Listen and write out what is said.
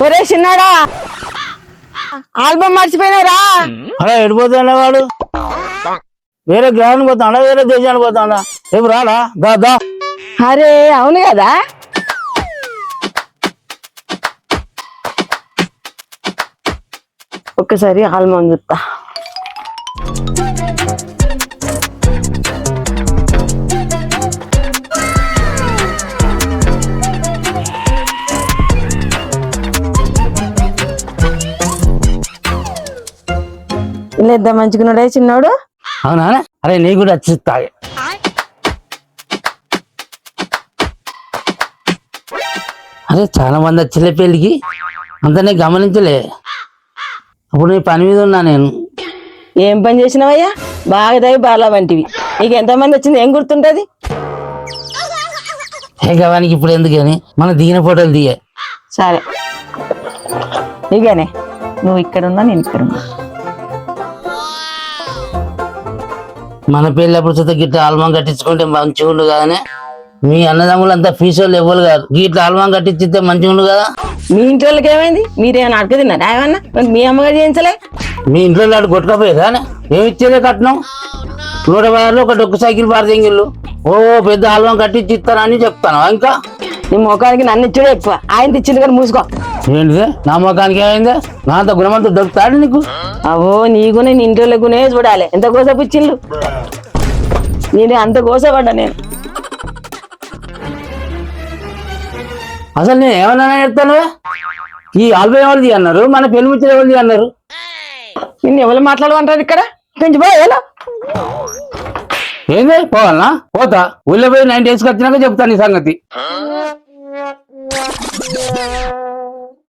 ఒరే చిన్నాడా ఆల్బమ్ మర్చిపోయినారా? అలా ఎడిపోతాడా వాడు? వేరే గ్రహానికి పోతాడా, వేరే దేశానికి పోతాడా? రేపు రాడా? దా దా. అరే అవును కదా. ఒక్కసారి ఆల్బమ్ చూస్తా. ఎంత మంచుకున్నాడే చిన్నోడు. అవునా? అరే నీ కూడా వచ్చిస్తా. అరే చాలా మంది వచ్చిలే పెళ్ళికి, అంత నేను గమనించలే. అప్పుడు నీ పని మీద ఉన్నా నేను. ఏం పని చేసినావయ్యా? బాగా దవి బాలా వంటివి. నీకు ఎంతమంది వచ్చింది ఏం గుర్తుంటది? గవానికి ఇప్పుడు ఎందుకు అని మన దిగిన ఫోటోలు దిగే. సరే ఇగానే నువ్వు ఇక్కడ ఉన్నా నేను ఇక్కడ ఉన్నా. మన పెళ్ళి అప్పుడు చూస్తే గిట్ల ఆల్బం కట్టించుకుంటే మంచిగా ఉండు కదనే. మీ అన్నదమ్ములు అంతా ఫీజు వాళ్ళు ఇవ్వరు కాదు, గిట్ల ఆల్బం కట్టించితే మంచిగా ఉండు కదా. మీ ఇంట్లో వాళ్ళకి ఏమైంది? మీరేమైనా అడగ తిన్నారా ఏమన్నా? మీ అమ్మగారు చేయించలే? మీ ఇంట్లో నాడు కొట్టుకపోయేదా? ఏమి ఇచ్చేదే కట్నం? 110 ఒక డొక్కు సైకిల్ పారదెంగిళ్ళు. ఓ పెద్ద ఆల్బం కట్టించి ఇస్తానని చెప్తాను. ఇంకా నీ ముఖానికి నన్ను ఇచ్చుడే ఎక్కువ. ఆయన ఇచ్చింది కానీ మూసుకో. ఏంటిదే నా ముఖానికి ఏమైందే? నా అంత గుణమంతా దొరుకుతాడు నీకు? అవో నీకునే నీ ఇంట్లో గునే చూడాలి. ఎంత కోసపు ఇచ్చిళ్ళు? నేను అంత కోసపడ్డా నేను. అసలు నేను ఏమన్నా చెప్తాను? ఈ ఆల్బం ఎవరిది అన్నారు, మన పెళ్లి ముచ్చట ఎవరిది అన్నారు? నిన్ను ఎవరు మాట్లాడమంటారు ఇక్కడ? కొంచెం పోయేలా ఏంది పోవాలనా? పోతా. ఊళ్ళో పోయి 9 days వచ్చినాక చెప్తాను ఈ సంగతి.